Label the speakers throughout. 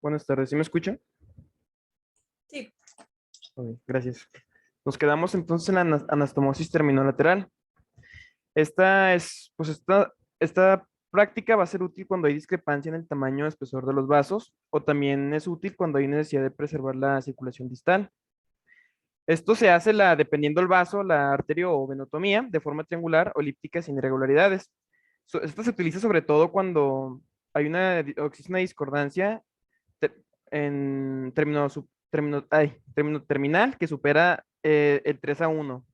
Speaker 1: Buenas tardes, ¿sí me escuchan?
Speaker 2: Sí.
Speaker 1: Ok, gracias. Nos quedamos entonces en la anastomosis terminolateral. Esta práctica va a ser útil cuando hay discrepancia en el tamaño o espesor de los vasos, o también es útil cuando hay necesidad de preservar la circulación distal. Esto se hace dependiendo del vaso, la arterio o venotomía, de forma triangular o elíptica sin irregularidades. Esto se utiliza sobre todo cuando o existe una discordancia ter- en término terminal que supera el 3:1.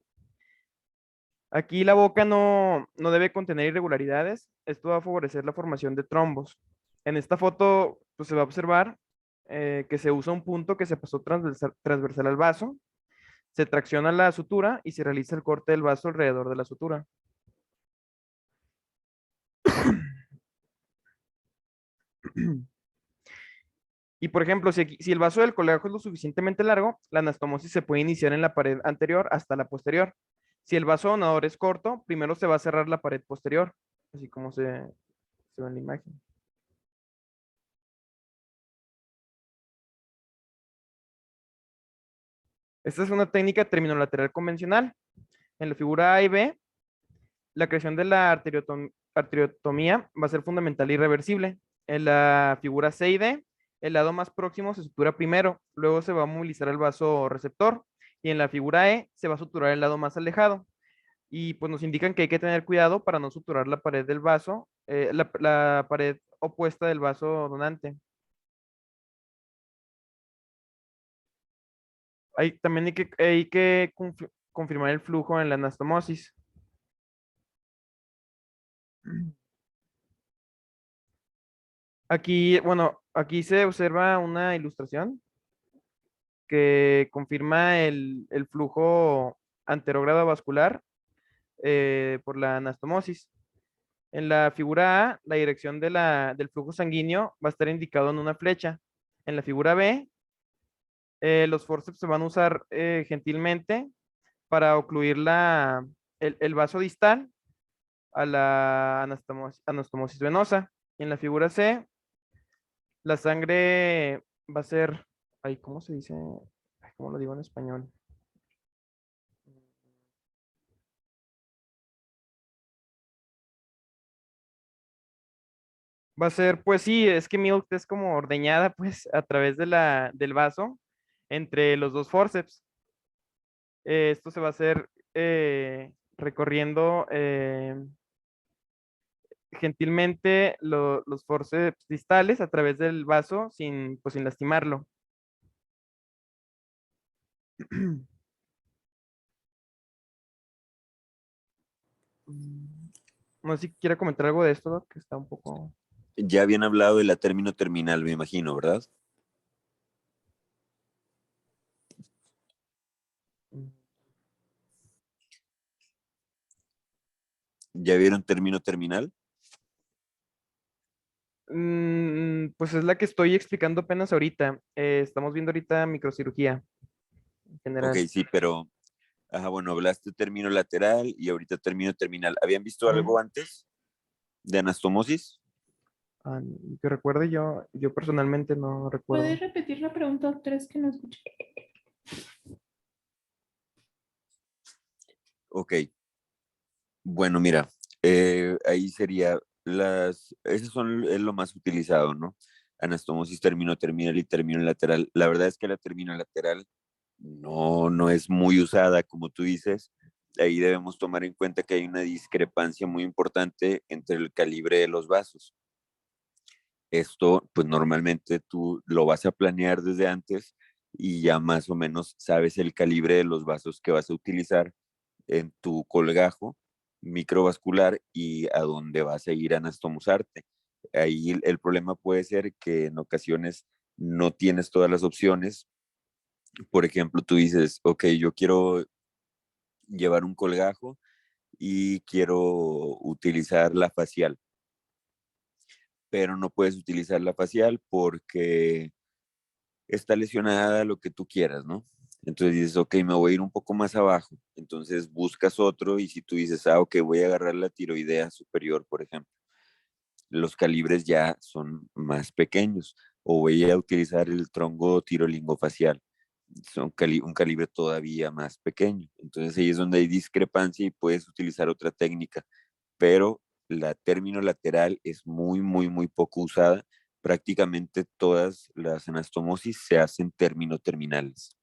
Speaker 1: Aquí la boca no debe contener irregularidades. Esto va a favorecer la formación de trombos. En esta foto pues, se va a observar que se usa un punto que se pasó transversal al vaso, se tracciona la sutura y se realiza el corte del vaso alrededor de la sutura. Y por ejemplo, si el vaso del coleajo es lo suficientemente largo, la anastomosis se puede iniciar en la pared anterior hasta la posterior. Si el vaso donador es corto, primero se va a cerrar la pared posterior, así como se ve en la imagen. Esta es una técnica terminolateral convencional. En la figura A y B, la creación de la arteriotomía va a ser fundamental y irreversible. En la figura C y D, el lado más próximo se sutura primero, luego se va a movilizar el vaso receptor, y en la figura E se va a suturar el lado más alejado. Y pues nos indican que hay que tener cuidado para no suturar la pared del vaso, la pared opuesta del vaso donante. También hay que confirmar el flujo en la anastomosis. Aquí, bueno, aquí se observa una ilustración que confirma el flujo anterogrado vascular por la anastomosis. En la figura A, la dirección del flujo sanguíneo va a estar indicado en una flecha. En la figura B, los forceps se van a usar gentilmente para ocluir el vaso distal a la anastomosis venosa. En la figura C, la sangre va a ser, ay, ¿cómo se dice? Ay, ¿cómo lo digo en español? Va a ser, pues sí, es que Milk es como ordeñada, pues, a través del vaso entre los dos forceps. Esto se va a hacer recorriendo gentilmente los forceps distales a través del vaso pues, sin lastimarlo. No sé si quiere comentar algo de esto, Doc, que está un poco...
Speaker 3: Ya habían hablado de la término terminal, me imagino, ¿verdad? ¿Ya vieron término terminal?
Speaker 1: Pues es la que estoy explicando apenas ahorita. Estamos viendo ahorita microcirugía en
Speaker 3: Ok,
Speaker 1: general.
Speaker 3: sí, pero, bueno, hablaste término lateral y ahorita término terminal. ¿Habían visto
Speaker 1: Ujú.
Speaker 3: algo antes de anastomosis?
Speaker 1: Ah, que recuerde yo personalmente no recuerdo.
Speaker 2: ¿Puedes repetir la pregunta otra vez que no escuché?
Speaker 3: Ok, bueno, mira, ahí sería esas son es lo más utilizado, ¿no? Anastomosis término terminal y término lateral. La verdad es que la término lateral no es muy usada, como tú dices. Ahí debemos tomar en cuenta que hay una discrepancia muy importante entre el calibre de los vasos. Esto, pues normalmente tú lo vas a planear desde antes y ya más o menos sabes el calibre de los vasos que vas a utilizar en tu colgajo microvascular y a dónde vas a ir a anastomosarte. Ahí el problema puede ser que en ocasiones no tienes todas las opciones. Por ejemplo, tú dices, ok, yo quiero llevar un colgajo y quiero utilizar la facial, pero no puedes utilizar la facial porque está lesionada lo que tú quieras, ¿no? Entonces dices, ok, me voy a ir un poco más abajo. Entonces buscas otro y si tú dices, ok, voy a agarrar la tiroidea superior, por ejemplo, los calibres ya son más pequeños. o voy a utilizar el tronco tirolingofacial. Son un calibre todavía más pequeño. Entonces ahí es donde hay discrepancia y puedes utilizar otra técnica, pero la término lateral es muy, muy, muy poco usada. Prácticamente todas las anastomosis se hacen término terminales.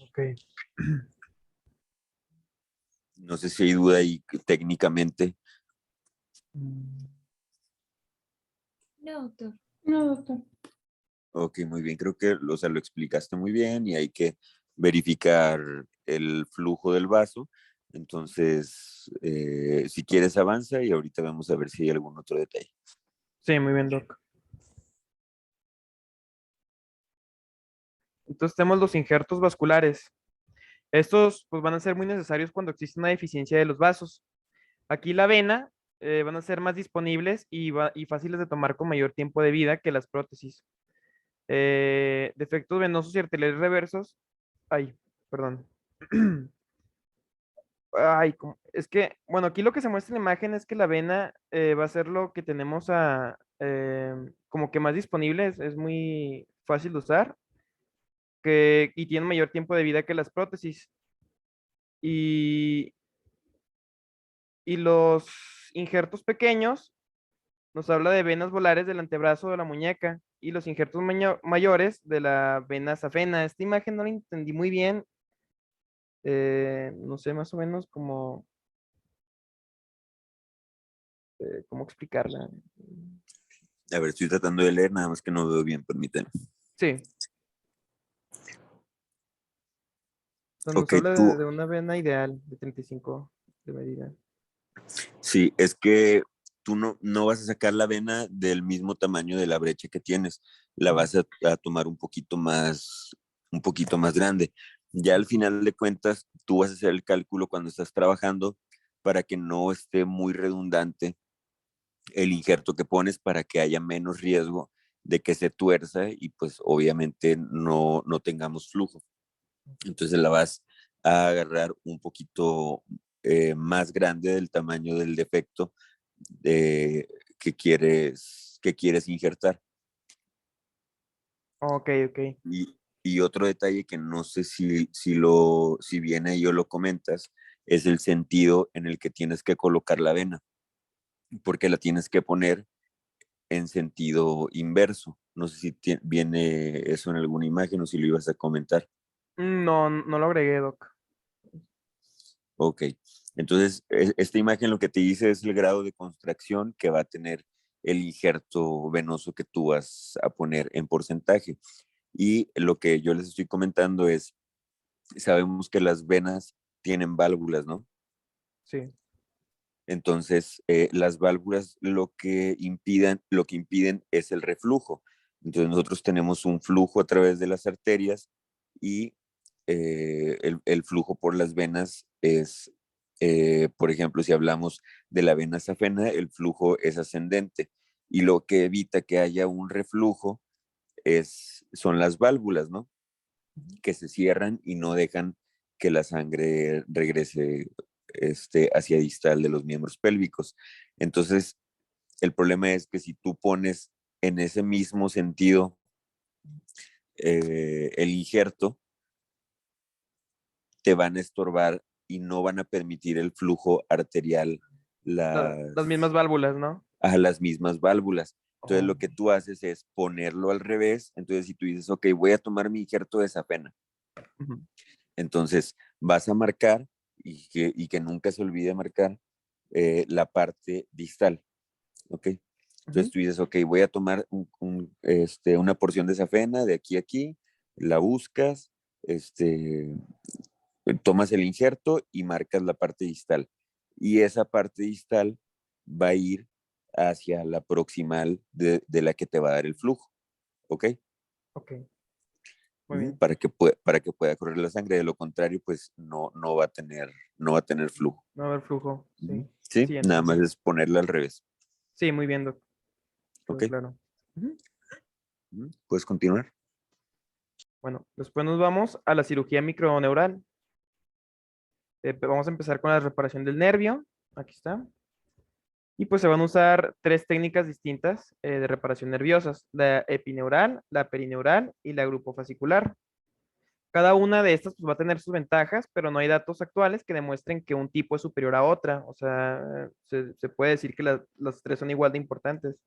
Speaker 1: Ok.
Speaker 3: No sé si hay duda ahí técnicamente.
Speaker 1: Mm,
Speaker 2: No, doctor. No, doctor.
Speaker 3: Ok, muy bien. Creo que o sea, lo explicaste muy bien y hay que verificar el flujo del vaso. Entonces, si quieres, avanza y ahorita vamos a ver si hay algún otro detalle.
Speaker 1: Sí, muy bien, Doc. Entonces tenemos los injertos vasculares. Estos pues, van a ser muy necesarios cuando existe una deficiencia de los vasos. Aquí la vena van a ser más disponibles y fáciles de tomar con mayor tiempo de vida que las prótesis. Defectos venosos y arteriales reversos. Ay, perdón. Ay, es que, bueno, aquí lo que se muestra en la imagen es que la vena va a ser lo que tenemos como que más disponible, es muy fácil de usar y tiene mayor tiempo de vida que las prótesis. Y, y los injertos pequeños nos habla de venas volares del antebrazo de la muñeca y los injertos mayores de la vena safena. Esta imagen no la entendí muy bien, no sé más o menos cómo explicarla.
Speaker 3: A ver, estoy tratando de leer, nada más que no veo bien, permíteme.
Speaker 1: Sí, o sea, nos
Speaker 3: Ok,
Speaker 1: habla
Speaker 3: tú,
Speaker 1: de una vena ideal de 35 de medida.
Speaker 3: sí, es que tú no vas a sacar la vena del mismo tamaño de la brecha que tienes, la
Speaker 1: Ujú.
Speaker 3: vas a tomar un poquito más grande. Ya al final de cuentas, tú vas a hacer el cálculo cuando estás trabajando para que no esté muy redundante el injerto que pones para que haya menos riesgo de que se tuerza y pues obviamente no tengamos flujo. Entonces la vas a agarrar un poquito más grande del tamaño del defecto de, que quieres injertar.
Speaker 1: Ok, ok.
Speaker 3: Y otro detalle que no sé si viene y o lo comentas, es el sentido en el que tienes que colocar la vena, porque la tienes que poner en sentido inverso. No sé si viene eso en alguna imagen o si lo ibas a comentar.
Speaker 1: No, no lo agregué, Doc.
Speaker 3: Ok, entonces esta imagen lo que te dice es el grado de contracción que va a tener el injerto venoso que tú vas a poner en porcentaje. Y lo que yo les estoy comentando es, sabemos que las venas tienen válvulas, ¿no?
Speaker 1: Sí.
Speaker 3: Entonces, las válvulas lo que impiden es el reflujo. Entonces, nosotros tenemos un flujo a través de las arterias y el flujo por las venas es, por ejemplo, si hablamos de la vena safena, el flujo es ascendente y lo que evita que haya un reflujo son las válvulas, ¿no? Que se cierran y no dejan que la sangre regrese hacia distal de los miembros pélvicos. Entonces, el problema es que si tú pones en ese mismo sentido el injerto, te van a estorbar y no van a permitir el flujo arterial
Speaker 1: Las mismas válvulas, ¿no?
Speaker 3: a las mismas válvulas. Entonces,
Speaker 1: Oh,
Speaker 3: lo que tú haces es ponerlo al revés. Entonces, si tú dices, ok, voy a tomar mi injerto de esa pena,
Speaker 1: ujú.
Speaker 3: entonces vas a marcar y que nunca se olvide marcar la parte distal, ¿ok? Entonces
Speaker 1: Ujú.
Speaker 3: tú dices, ok, voy a tomar una porción de safena de aquí a aquí, la buscas, tomas el injerto y marcas la parte distal. Y esa parte distal va a ir hacia la proximal de la que te va a dar el flujo, ¿ok?
Speaker 1: Ok, muy bien.
Speaker 3: Para que pueda correr la sangre. De lo contrario, pues no va a tener flujo.
Speaker 1: No va a haber flujo, sí.
Speaker 3: Sí,
Speaker 1: Sí,
Speaker 3: nada más
Speaker 1: entiendo.
Speaker 3: es ponerla al revés.
Speaker 1: Sí, muy bien, Doc.
Speaker 3: ¿Ok?
Speaker 1: Quedó claro. Ujú.
Speaker 3: Puedes continuar.
Speaker 1: Bueno, después nos vamos a la cirugía microneural. Vamos a empezar con la reparación del nervio. Aquí está. Y pues se van a usar tres técnicas distintas de reparación nerviosas, la epineural, la perineural y la grupofascicular. Cada una de estas pues, va a tener sus ventajas, pero no hay datos actuales que demuestren que un tipo es superior a otra. O sea, se puede decir que las tres son igual de importantes.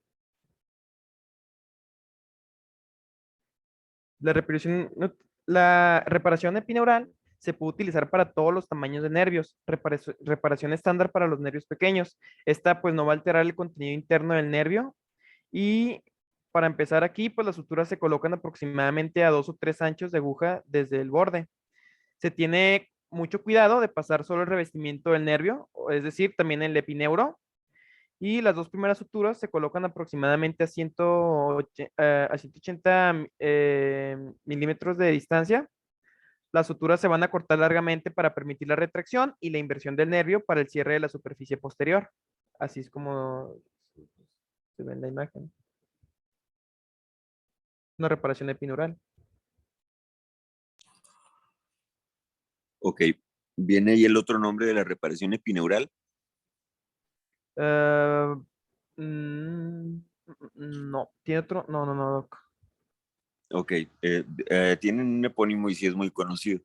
Speaker 1: La reparación epineural se puede utilizar para todos los tamaños de nervios. Reparación estándar para los nervios pequeños. Esta pues no va a alterar el contenido interno del nervio. Y para empezar aquí, pues las suturas se colocan aproximadamente a 2 o 3 anchos de aguja desde el borde. Se tiene mucho cuidado de pasar solo el revestimiento del nervio, es decir, también el epineuro. Y las dos primeras suturas se colocan aproximadamente a 180 milímetros de distancia. Las suturas se van a cortar largamente para permitir la retracción y la inversión del nervio para el cierre de la superficie posterior. Así es como se ve en la imagen. Una reparación epidural.
Speaker 3: Ok, ¿viene ahí el otro nombre de la reparación epineural?
Speaker 1: Eh, mm, no, tiene otro. No, no, no, doc.
Speaker 3: Ok, tienen un epónimo y sí es muy conocido,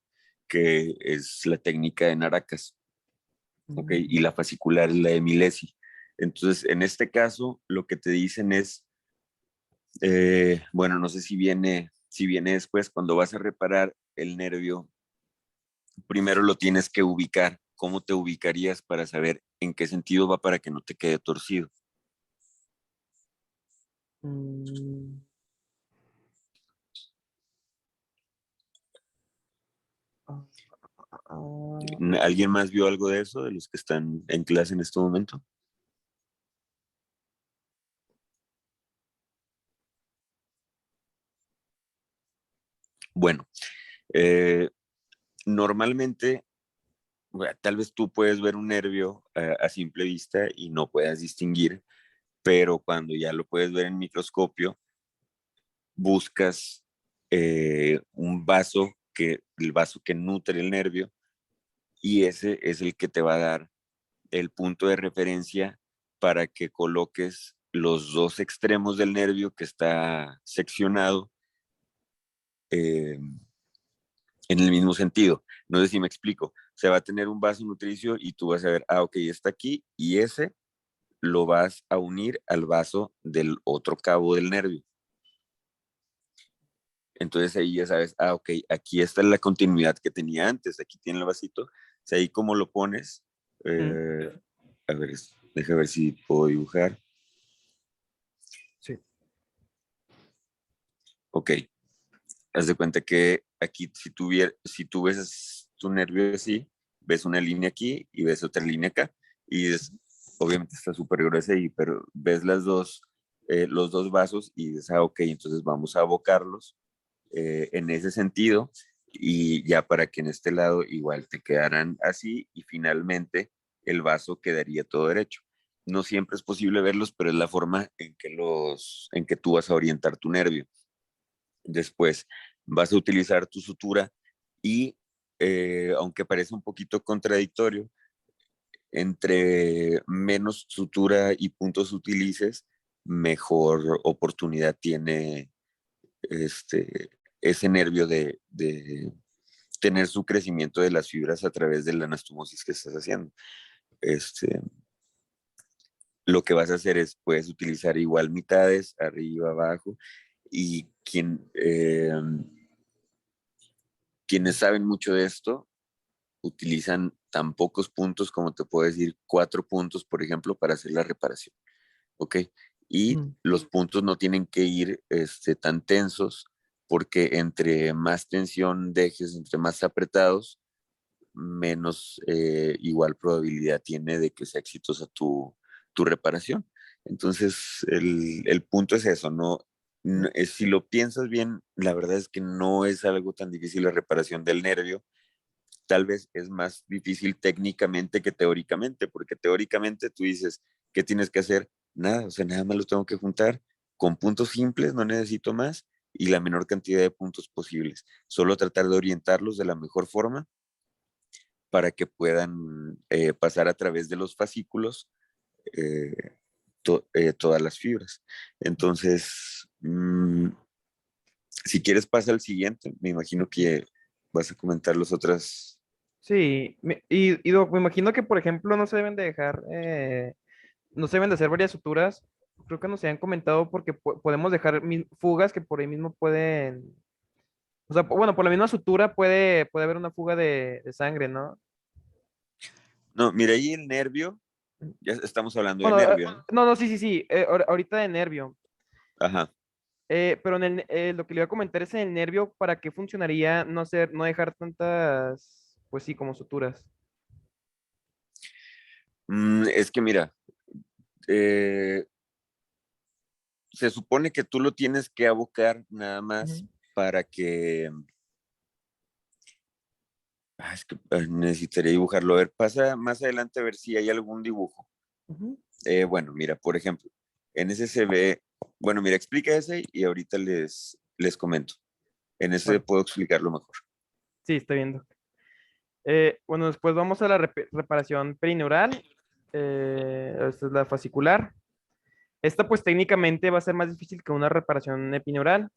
Speaker 3: que es la técnica de Naracas, ok, y la fascicular es la de Milesi. Entonces, en este caso, lo que te dicen es, bueno, no sé si viene después, cuando vas a reparar el nervio, primero lo tienes que ubicar. ¿Cómo te ubicarías para saber en qué sentido va para que no te quede torcido?
Speaker 1: Mm, ah, ah,
Speaker 3: ¿Alguien más vio algo de eso, de los que están en clase en este momento? Bueno, eh, normalmente, bueno, tal vez tú puedes ver un nervio a simple vista y no puedas distinguir, pero cuando ya lo puedes ver en microscopio, buscas el vaso que nutre el nervio, y ese es el que te va a dar el punto de referencia para que coloques los dos extremos del nervio que está seccionado eh, en el mismo sentido. No sé si me explico. Se va a tener un vaso nutricio y tú vas a ver, ok, está aquí, y ese lo vas a unir al vaso del otro cabo del nervio. Entonces ahí ya sabes, ok, aquí está la continuidad que tenía antes, aquí tiene el vasito. O sea, ahí como lo pones,
Speaker 1: mm,
Speaker 3: a ver, deja ver si puedo dibujar.
Speaker 1: sí.
Speaker 3: Ok, haz de cuenta que aquí si tú ves tu nervio así, ves una línea aquí y ves otra línea acá, y obviamente está súper gruesa, pero ves los dos vasos y dices, ok, entonces vamos a abocarlos en ese sentido, y ya para que en este lado igual te quedaran así y finalmente el vaso quedaría todo derecho. No siempre es posible verlos, pero es la forma en que tú vas a orientar tu nervio. Después vas a utilizar tu sutura y, aunque parece un poquito contradictorio, entre menos sutura y puntos utilices, mejor oportunidad tiene este, ese nervio de tener su crecimiento de las fibras a través de la anastomosis que estás haciendo. Este, lo que vas a hacer es, puedes utilizar igual mitades, arriba, abajo, y quienes saben mucho de esto utilizan tan pocos puntos como te puedo decir, 4 puntos, por ejemplo, para hacer la reparación, ¿ok? Y
Speaker 1: Mm,
Speaker 3: los puntos no tienen que ir tan tensos, porque entre más tensión dejes, entre más apretados, menos igual probabilidad tiene de que sea exitosa tu reparación. Entonces, el punto es eso, ¿no? Si lo piensas bien, la verdad es que no es algo tan difícil la reparación del nervio. Tal vez es más difícil técnicamente que teóricamente, porque teóricamente tú dices, ¿qué tienes que hacer? Nada, o sea, nada más lo tengo que juntar con puntos simples, no necesito más, y la menor cantidad de puntos posibles. Solo tratar de orientarlos de la mejor forma para que puedan pasar a través de los fascículos eh, todas las fibras. Entonces, si quieres pasa al siguiente, me imagino que vas a comentar los otras.
Speaker 1: Sí, y Doc, me imagino que, por ejemplo, no se deben de dejar, no se deben de hacer varias suturas. Creo que nos habían comentado porque podemos dejar fugas que por ahí mismo pueden, o sea, bueno, por la misma sutura puede haber una fuga de sangre, ¿no?
Speaker 3: No, mira, ahí el nervio, ya estamos hablando de
Speaker 1: Bueno,
Speaker 3: nervio, ¿no?
Speaker 1: no, no, sí, sí, sí, ahorita de nervio.
Speaker 3: Ajá.
Speaker 1: Pero lo que le iba a comentar es en el nervio, ¿para qué funcionaría no dejar tantas, pues sí, como suturas?
Speaker 3: Es que mira, eh, se supone que tú lo tienes que abocar nada más
Speaker 1: Ujú,
Speaker 3: para que. Es que necesitaría dibujarlo. A ver, pasa más adelante a ver si hay algún dibujo.
Speaker 1: ujú.
Speaker 3: Bueno, mira, por ejemplo, en ese se ve. Bueno, mira, explica ese y ahorita les comento. En ese
Speaker 1: Bueno,
Speaker 3: puedo explicarlo mejor.
Speaker 1: sí, estoy viendo. Bueno, después vamos a la reparación perineural. Esta es la fascicular. Esta pues técnicamente va a ser más difícil que una reparación epineural.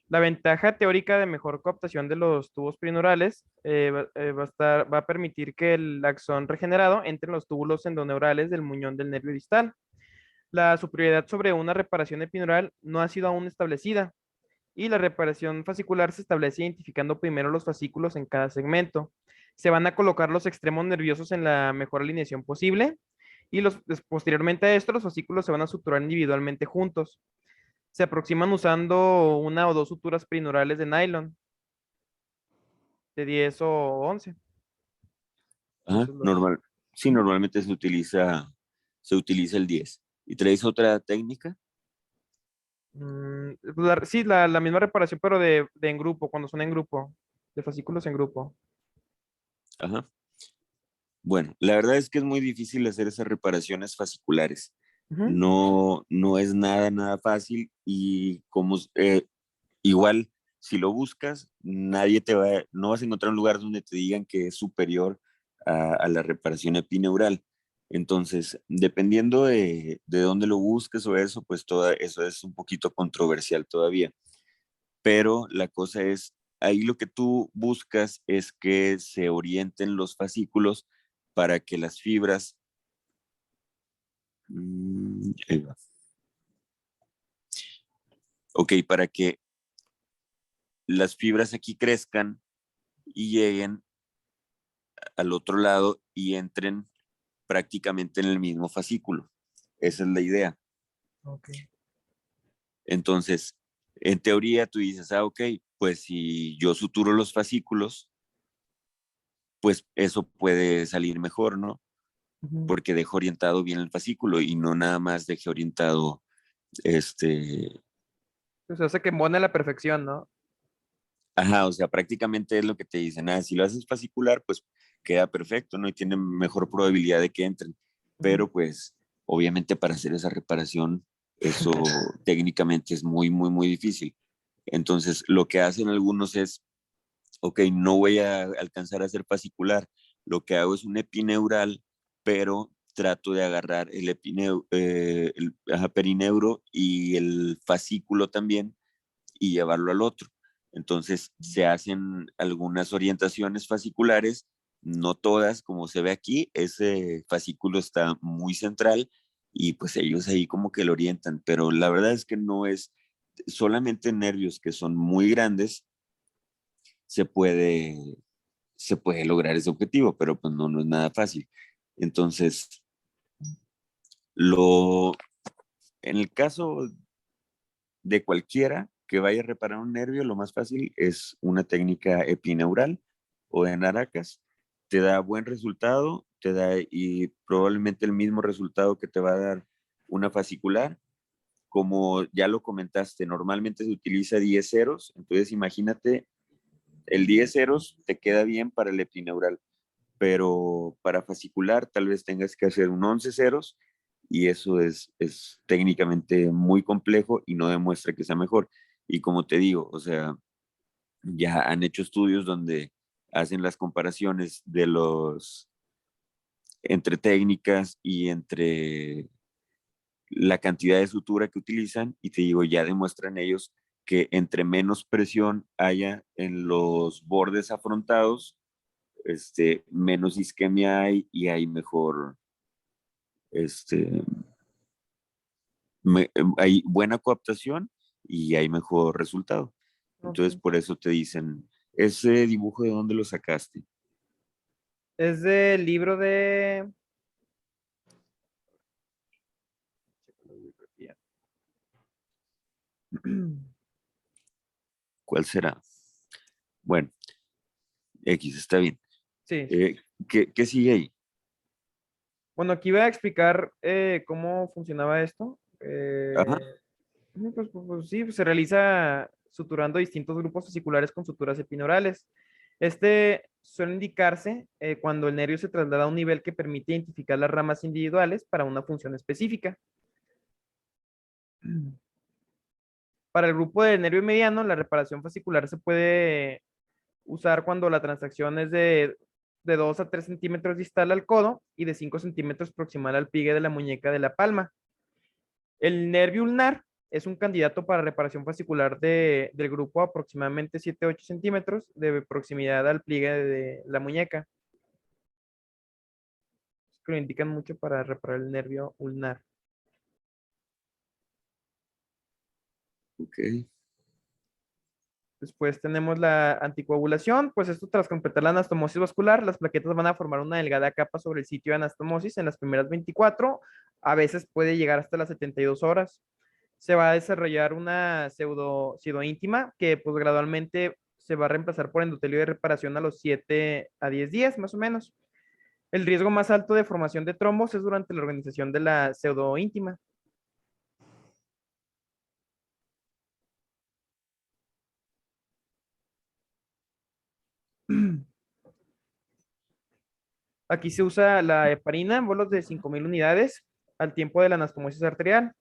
Speaker 1: La ventaja teórica de mejor coaptación de los tubos perineurales va a permitir que el axón regenerado entre en los túbulos endoneurales del muñón del nervio distal. La superioridad sobre una reparación epineural no ha sido aún establecida y la reparación fascicular se establece identificando primero los fascículos en cada segmento. Se van a colocar los extremos nerviosos en la mejor alineación posible y posteriormente a esto los fascículos se van a suturar individualmente juntos. Se aproximan usando una o dos suturas perineurales de nylon de 10 o 11.
Speaker 3: Ajá,
Speaker 1: Eso es lo que...
Speaker 3: normal. Sí, normalmente se utiliza el 10. ¿Y traes otra técnica?
Speaker 1: Sí, la misma reparación, pero de en grupo, cuando son en grupo, de fascículos en grupo.
Speaker 3: Ajá. Bueno, la verdad es que es muy difícil hacer esas reparaciones fasciculares.
Speaker 1: Ujú,
Speaker 3: No es nada, nada fácil y igual, si lo buscas, no vas a encontrar un lugar donde te digan que es superior a la reparación epineural. Entonces, dependiendo de dónde lo busques o eso, pues todo eso es un poquito controversial todavía. Pero la cosa es, ahí lo que tú buscas es que se orienten los fascículos para que las fibras, ahí va. Ok, para que las fibras aquí crezcan y lleguen al otro lado y entren prácticamente en el mismo fascículo. Esa es la idea.
Speaker 1: ok.
Speaker 3: Entonces, en teoría tú dices, ok, pues si yo suturo los fascículos, pues eso puede salir mejor, ¿no?
Speaker 1: Ujú.
Speaker 3: Porque dejo orientado bien el fascículo y no nada más deje orientado, este,
Speaker 1: Pues hace que embone a la perfección, ¿no?
Speaker 3: ajá, o sea, prácticamente es lo que te dicen, si lo haces fascicular, pues queda perfecto, ¿no? Y tiene mejor probabilidad de que entren.
Speaker 1: Ujú.
Speaker 3: Pero pues, obviamente para hacer esa reparación, eso técnicamente es muy, muy, muy difícil. Entonces, lo que hacen algunos es, ok, no voy a alcanzar a hacer fascicular, lo que hago es un epineural, pero trato de agarrar el perineuro y el fascículo también y llevarlo al otro. Entonces se hacen algunas orientaciones fasciculares, no todas, como se ve aquí, ese fascículo está muy central y pues ellos ahí como que lo orientan, pero la verdad es que no es solamente nervios que son muy grandes, se puede, se puede lograr ese objetivo, pero pues no es nada fácil. Entonces, lo, en el caso de cualquiera que vaya a reparar un nervio, lo más fácil es una técnica epineural o de Naracas. Te da buen resultado, te da y probablemente el mismo resultado que te va a dar una fascicular. Como ya lo comentaste, normalmente se utiliza 10 ceros, entonces imagínate, el 10 ceros te queda bien para el epineural, pero para fascicular tal vez tengas que hacer un 11 ceros y eso es técnicamente muy complejo y no demuestra que sea mejor. Y como te digo, o sea, ya han hecho estudios donde hacen las comparaciones de los entre técnicas y entre la cantidad de sutura que utilizan, y te digo, ya demuestran ellos que entre menos presión haya en los bordes afrontados, menos isquemia hay y hay mejor, este, hay buena coaptación y hay mejor resultado. Entonces,
Speaker 1: Ok.
Speaker 3: por eso te dicen, ¿ese dibujo de dónde lo sacaste?
Speaker 1: Es del libro de...
Speaker 3: ¿Cuál será? Bueno, X, está bien.
Speaker 1: Sí, sí.
Speaker 3: Eh, ¿qué sigue ahí?
Speaker 1: Bueno, aquí voy a explicar cómo funcionaba esto.
Speaker 3: Ajá,
Speaker 1: Pues sí, pues se realiza suturando distintos grupos fasciculares con suturas epinurales. Este suele indicarse cuando el nervio se traslada a un nivel que permite identificar las ramas individuales para una función específica. Para el grupo del nervio mediano, la reparación fascicular se puede usar cuando la transacción es de 2 a 3 centímetros distal al codo y de 5 centímetros proximal al pliegue de la muñeca de la palma. El nervio ulnar es un candidato para reparación fascicular del grupo aproximadamente 7-8 centímetros de proximidad al pliegue de la muñeca. Que lo indican mucho para reparar el nervio ulnar.
Speaker 3: ok.
Speaker 1: Después tenemos la anticoagulación, pues esto tras completar la anastomosis vascular, las plaquetas van a formar una delgada capa sobre el sitio de anastomosis en las primeras 24, a veces puede llegar hasta las 72 horas. Se va a desarrollar una pseudoíntima que pues gradualmente se va a reemplazar por endotelio de reparación a los 7 a 10 días más o menos. El riesgo más alto de formación de trombos es durante la organización de la pseudoíntima. Aquí se usa la heparina en bolos de 5.000 unidades al tiempo de la anastomosis arterial.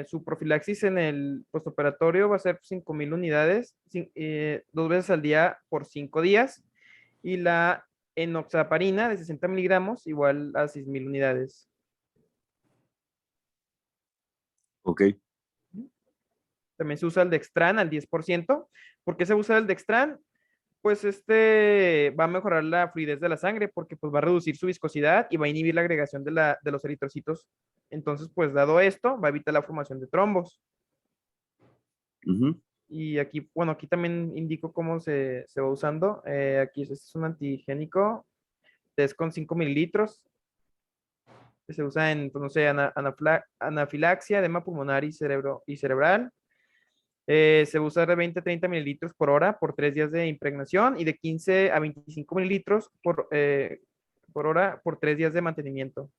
Speaker 1: Su profilaxis en el postoperatorio va a ser 5.000 unidades, 2 veces al día por 5 días. Y la enoxaparina de 60 miligramos igual a 6.000 unidades.
Speaker 3: Ok,
Speaker 1: También se usa el Dextran al 10%. ¿Por qué se usa el Dextran? Pues este va a mejorar la fluidez de la sangre porque pues va a reducir su viscosidad y va a inhibir la agregación de los eritrocitos. Entonces, pues dado esto, va a evitar la formación de trombos.
Speaker 3: ujú,
Speaker 1: Y aquí, bueno, aquí también indico cómo se va usando. Aquí este es un antigénico, es con 5 mililitros, que se usa en, pues, no sé, anafilaxia, edema pulmonar y cerebral. Se usa de 20 a 30 mililitros por hora por 3 días de impregnación y de 15 a 25 mililitros por hora por 3 días de mantenimiento.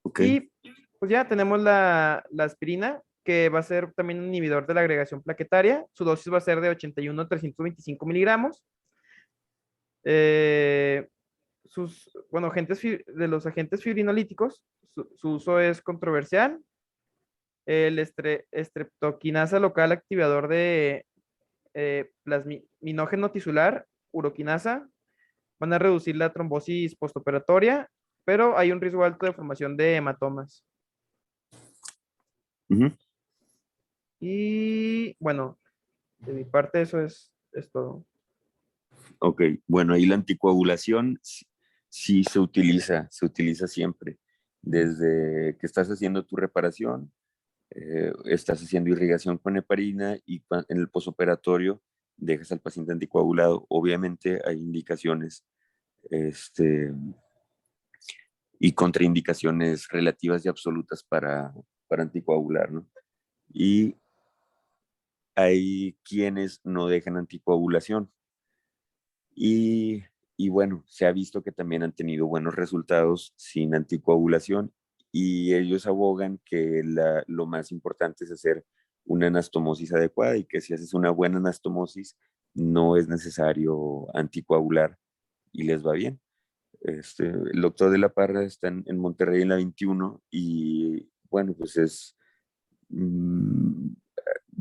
Speaker 3: ok,
Speaker 1: Y pues ya tenemos la aspirina, que va a ser también un inhibidor de la agregación plaquetaria. Su dosis va a ser de 81 a 325 miligramos. Eh, bueno, de los agentes fibrinolíticos, su uso es controversial. El estreptoquinasa local activador de plasminógeno tisular, uroquinasa, van a reducir la trombosis postoperatoria, pero hay un riesgo alto de formación de hematomas.
Speaker 3: ujú,
Speaker 1: Y bueno, de mi parte eso es todo.
Speaker 3: ok. Bueno, ahí la anticoagulación sí se utiliza siempre. Desde que estás haciendo tu reparación, estás haciendo irrigación con heparina y en el posoperatorio dejas al paciente anticoagulado. Obviamente hay indicaciones este, y contraindicaciones relativas y absolutas para anticoagular, ¿no? Y hay quienes no dejan anticoagulación. Y, y bueno, se ha visto que también han tenido buenos resultados sin anticoagulación y ellos abogan que lo más importante es hacer una anastomosis adecuada y que si haces una buena anastomosis no es necesario anticoagular y les va bien. El doctor de la Parra está en Monterrey en la 21 y bueno, pues es, mm,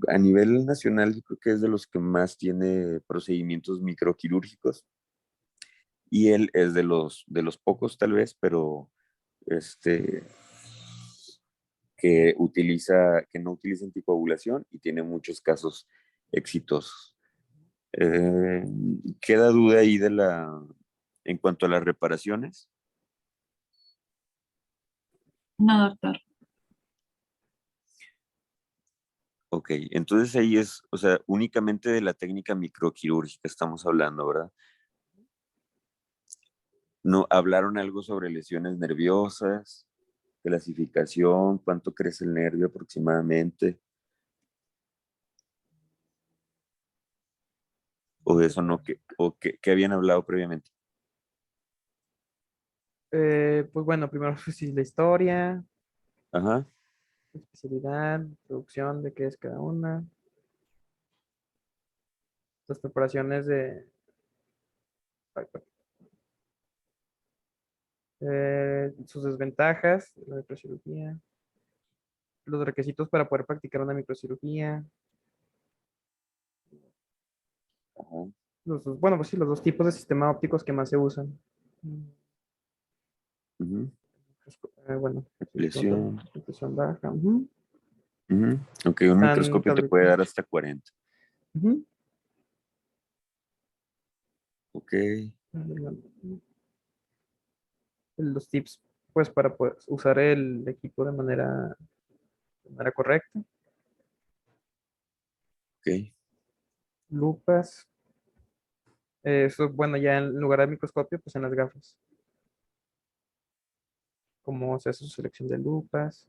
Speaker 3: a nivel nacional, yo creo que es de los que más tiene procedimientos microquirúrgicos y él es de los pocos tal vez, pero este, que no utiliza anticoagulación y tiene muchos casos exitosos. Eh, Queda duda ahí en cuanto a las reparaciones.
Speaker 2: No, doctor.
Speaker 3: Ok, entonces ahí es, o sea, únicamente de la técnica microquirúrgica estamos hablando, ¿verdad? No, hablaron algo sobre lesiones nerviosas, clasificación, cuánto crece el nervio aproximadamente, o de eso no, que habían hablado previamente.
Speaker 1: Pues bueno, primero pues, sí, la historia,
Speaker 3: Ajá,
Speaker 1: especialidad, producción de qué es cada una, las preparaciones de sus desventajas, la microcirugía, los requisitos para poder practicar una microcirugía,
Speaker 3: ajá,
Speaker 1: bueno, pues sí, los dos tipos de sistema ópticos que más se usan.
Speaker 3: ujú.
Speaker 1: Bueno, sí,
Speaker 3: Lesión,
Speaker 1: impresión baja. Ujú.
Speaker 3: ujú. Ok, un
Speaker 1: Están
Speaker 3: microscopio te puede
Speaker 1: tablets.
Speaker 3: dar hasta 40.
Speaker 1: Ujú.
Speaker 3: Ok,
Speaker 1: Los tips, pues, para poder usar el equipo de manera correcta.
Speaker 3: ok,
Speaker 1: Lupas. Eso, bueno, ya en lugar de microscopio, pues en las gafas. Cómo se hace su selección de lupas.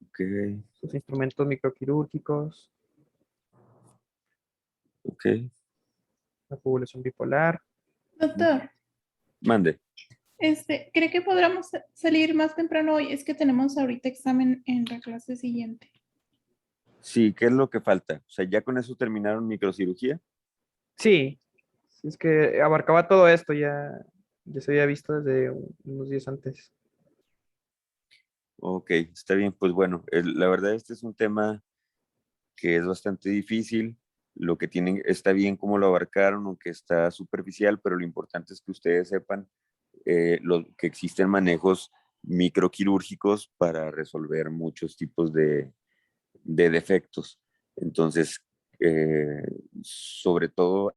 Speaker 3: ok,
Speaker 1: Sus instrumentos microquirúrgicos.
Speaker 3: ok.
Speaker 1: La población bipolar.
Speaker 2: Doctor,
Speaker 3: Mande.
Speaker 2: ¿cree que podamos salir más temprano hoy? Es que tenemos ahorita examen en la clase siguiente.
Speaker 3: Sí, ¿qué es lo que falta? O sea, ¿ya con eso terminaron microcirugía?
Speaker 1: Sí, sí, es que abarcaba todo esto, ya se había visto desde unos días antes.
Speaker 3: Ok, está bien, pues bueno, la verdad este es un tema que es bastante difícil. Lo que tienen está bien cómo lo abarcaron, aunque está superficial, pero lo importante es que ustedes sepan que existen manejos microquirúrgicos para resolver muchos tipos de defectos. Entonces, sobre todo